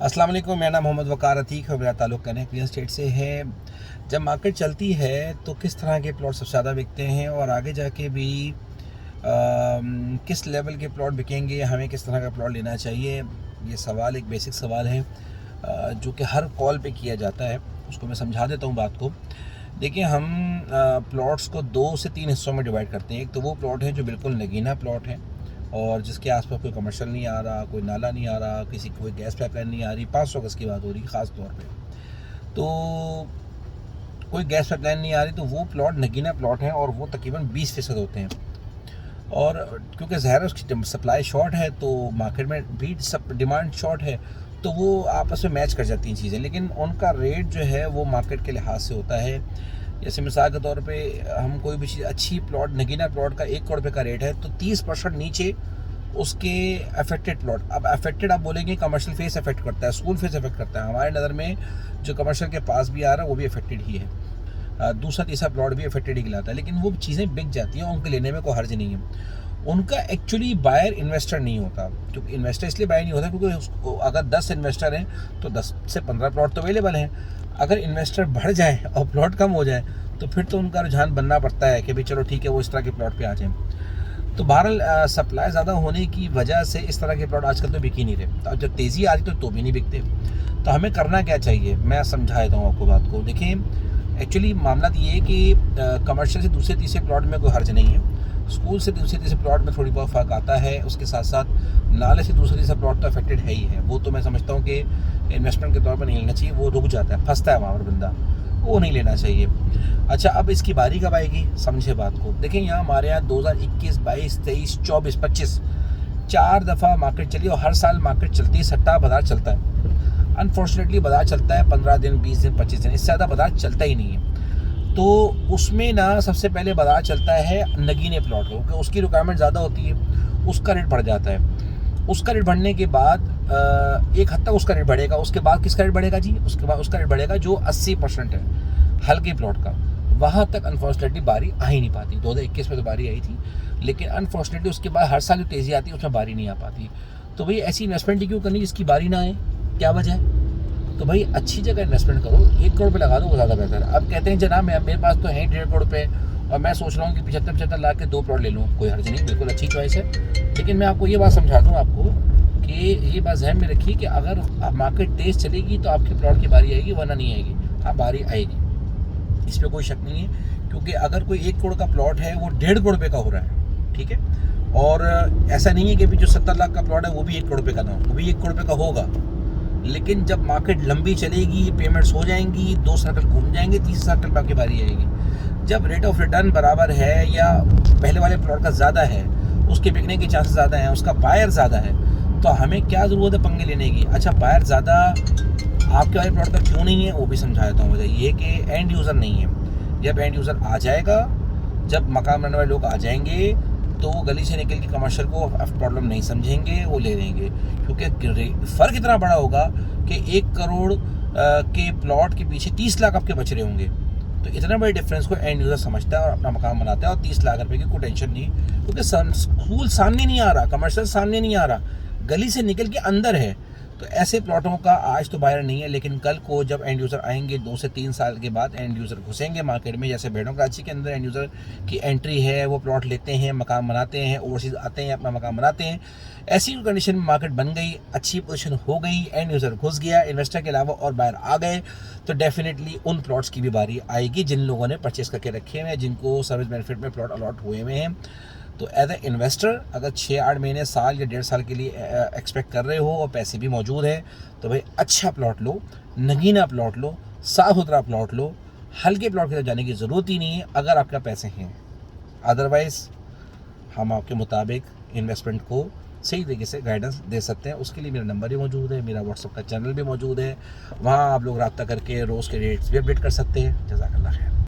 अस्सलाम वालेकुम, मेरा नाम मोहम्मद वकार अतीक है। मेरा ताल्लुक़ कनेक्ट रियल एस्टेट से है। जब मार्केट चलती है तो किस तरह के प्लॉट सबसे ज़्यादा बिकते हैं और आगे जाके भी किस लेवल के प्लॉट बिकेंगे, हमें किस तरह का प्लॉट लेना चाहिए, ये सवाल एक बेसिक सवाल है जो कि हर कॉल पे किया जाता है। उसको मैं समझा देता हूँ बात को। देखिए, हम प्लॉट्स को 2 से 3 हिस्सों में डिवाइड करते हैं। एक तो वो प्लॉट है जो बिल्कुल नगीना प्लॉट है और जिसके आसपास कोई कमर्शियल नहीं आ रहा, कोई नाला नहीं आ रहा, किसी कोई गैस पाइपलाइन नहीं आ रही। 500 गज़ की बात हो रही है ख़ास तौर पे। तो कोई गैस पाइपलाइन नहीं आ रही तो वो प्लॉट नगीना प्लॉट है और वो तकरीबन 20% होते हैं। और क्योंकि ज़ाहिर है उसकी सप्लाई शॉर्ट है तो मार्केट में भी सब डिमांड शॉर्ट है, तो वो आपस में मैच कर जाती हैं चीज़ें। लेकिन उनका रेट जो है वो मार्केट के लिहाज से होता है। जैसे मिसाल के तौर पे हम कोई भी चीज़ अच्छी प्लॉट, नगीना प्लॉट का 1 करोड़ रुपये का रेट है तो 30% नीचे उसके अफेक्टेड प्लॉट। अब अफेक्टेड आप बोलेंगे कमर्शियल फेस अफेक्ट करता है, स्कूल फेस अफेक्ट करता है। हमारे नज़र में जो कमर्शियल के पास भी आ रहा है वो भी अफेक्टेड ही है। दूसरा तीसरा प्लॉट भी अफेक्टेड ही कहलाता है। लेकिन वो चीज़ें बिक जाती हैं, उनके लेने में कोई हर्ज नहीं है। उनका एक्चुअली बायर इन्वेस्टर नहीं होता। क्योंकि इन्वेस्टर इसलिए बायर नहीं होता क्योंकि अगर 10 इन्वेस्टर हैं तो 10 से 15 प्लॉट तो अवेलेबल हैं। अगर इन्वेस्टर बढ़ जाए और प्लॉट कम हो जाए तो फिर तो उनका रुझान बनना पड़ता है कि भाई चलो ठीक है, वो इस तरह के प्लॉट पे आ जाएं। तो बहरहाल सप्लाई ज़्यादा होने की वजह से इस तरह के प्लॉट आजकल तो बिक ही नहीं रहे। तो जब तेज़ी आ रही तो भी नहीं बिकते। तो हमें करना क्या चाहिए, मैं समझा देता हूँ आपको बात को। देखें, एक्चुअली मामला ये है कि कमर्शियल से दूसरे तीसरे प्लॉट में कोई हर्ज नहीं है। स्कूल से दूसरे तीसरे प्लॉट में थोड़ी बहुत फ़र्क आता है। उसके साथ साथ नाले से दूसरे तीसरा प्लॉट तो अफेक्टेड है ही है। वो तो मैं समझता हूँ कि इन्वेस्टमेंट के तौर पर नहीं लेना चाहिए, वो रुक जाता है, फंसता है वहाँ पर बंदा, वो नहीं लेना चाहिए। अच्छा, अब इसकी बारी कब आएगी, समझे बात को। देखें, यहाँ हमारे यहाँ 2021, 22, 23, 24, 25 4 दफ़ा मार्केट चली और हर साल मार्केट चलती है। सट्टा बाज़ार चलता है। अनफॉर्चुनेटली बाज़ार चलता है 15 दिन, 20 दिन, 25 दिन, इससे ज़्यादा बाज़ार चलता ही नहीं है। तो उसमें ना सबसे पहले बाज़ार चलता है नगीने प्लॉट को, क्योंकि उसकी रिक्वायरमेंट ज़्यादा होती है, उसका रेट बढ़ जाता है। उसका रेट बढ़ने के बाद एक हद तक उसका रेट बढ़ेगा। उसके बाद किसका रेट बढ़ेगा जी? उसके बाद उसका रेट बढ़ेगा जो 80% है हल्के प्लॉट का। वहाँ तक अनफॉर्चुनेटली बारी आ ही नहीं पाती। 2021 में तो बारी आई थी, लेकिन अनफॉर्चुनेटली उसके बाद हर साल जो तेज़ी आती है उसमें बारी नहीं आ पाती। तो भाई ऐसी इन्वेस्टमेंट ही क्यों करनी जिसकी बारी ना आए, क्या वजह है? तो भाई अच्छी जगह इन्वेस्टमेंट करो, 1 करोड़ पे लगा दो, वो ज़्यादा बेहतर है। अब कहते हैं जनाब मेरे पास तो है 1.5 करोड़ पे और मैं सोच रहा हूँ कि 75 लाख के 2 प्लॉट ले लूँ, कोई हर्ज नहीं, बिल्कुल अच्छी चॉइस है। लेकिन मैं आपको ये बात समझा दूँ आपको कि ये बात ज़हन में रखिए कि अगर मार्केट तेज़ चलेगी तो आपके प्लॉट की बारी आएगी, वरना नहीं आएगी। हाँ, बारी आएगी, इस पर कोई शक नहीं है। क्योंकि अगर कोई 1 करोड़ का प्लॉट है वो 1.5 करोड़ रुपये का हो रहा है, ठीक है। और ऐसा नहीं है कि भी जो 70 लाख का प्लॉट है वो भी 1 करोड़ रुपये का ना हो, वो भी 1 करोड़ रुपये का होगा। लेकिन जब मार्केट लंबी चलेगी, पेमेंट्स हो जाएंगी, 2 सर्कल घूम जाएंगे, 30 सर्कल पे आपकी बारी आएगी। जब रेट ऑफ रिटर्न बराबर है या पहले वाले प्लॉट का ज़्यादा है, उसके बिकने के चांसेस ज़्यादा हैं, उसका बायर ज़्यादा है, तो हमें क्या ज़रूरत है पंगे लेने की। अच्छा, बायर ज़्यादा आपके वाले प्लॉट का क्यों नहीं है वो भी समझा देता हूँ। वजह ये कि एंड यूज़र नहीं है। जब एंड यूज़र आ जाएगा, जब मकान बनाने वाले लोग आ जाएंगे तो वो गली से निकल के कमर्शियल को प्रॉब्लम नहीं समझेंगे, वो ले लेंगे। क्योंकि फ़र्क इतना बड़ा होगा कि 1 करोड़ के प्लॉट के पीछे 30 लाख आपके बच रहे होंगे। तो इतना बड़े डिफरेंस को एंड यूज़र समझता है और अपना मकान बनाता है और 30 लाख रुपए की कोई टेंशन नहीं, क्योंकि स्कूल सामने नहीं आ रहा, कमर्शियल सामने नहीं आ रहा, गली से निकल के अंदर है। तो ऐसे प्लॉटों का आज तो बायर नहीं है, लेकिन कल को जब एंड यूज़र आएंगे 2 से 3 साल के बाद एंड यूज़र घुसेंगे मार्केट में। जैसे भेड़ों कराची के अंदर एंड यूज़र की एंट्री है, वो प्लॉट लेते हैं, मकान बनाते हैं, ओवरसीज आते हैं, अपना मकान बनाते हैं। ऐसी कंडीशन में मार्केट बन गई, अच्छी पोजीशन हो गई, एंड यूज़र घुस गया, इन्वेस्टर के अलावा और बायर आ गए, तो डेफिनेटली उन प्लॉट्स की भी बारी आएगी जिन लोगों ने परचेस करके रखे हुए हैं, जिनको सर्विस बेनिफिट में प्लॉट अलॉट हुए हुए हैं। तो एज ए इन्वेस्टर अगर 6-8 महीने, साल या 1.5 साल के लिए एक्सपेक्ट कर रहे हो और पैसे भी मौजूद हैं, तो भाई अच्छा प्लॉट लो, नगीना प्लॉट लो, साफ सुथरा प्लॉट लो। हल्के प्लॉट की तरफ जाने की ज़रूरत ही नहीं है अगर आपके पैसे हैं। अदरवाइज़ हम आपके मुताबिक इन्वेस्टमेंट को सही तरीके से गाइडेंस दे सकते हैं। उसके लिए मेरा नंबर भी मौजूद है, मेरा व्हाट्सअप का चैनल भी मौजूद है, वहाँ आप लोग रब्ता करके रोज़ के रेट्स भी अपडेट कर सकते हैं। जज़ाकल्लाह खैर।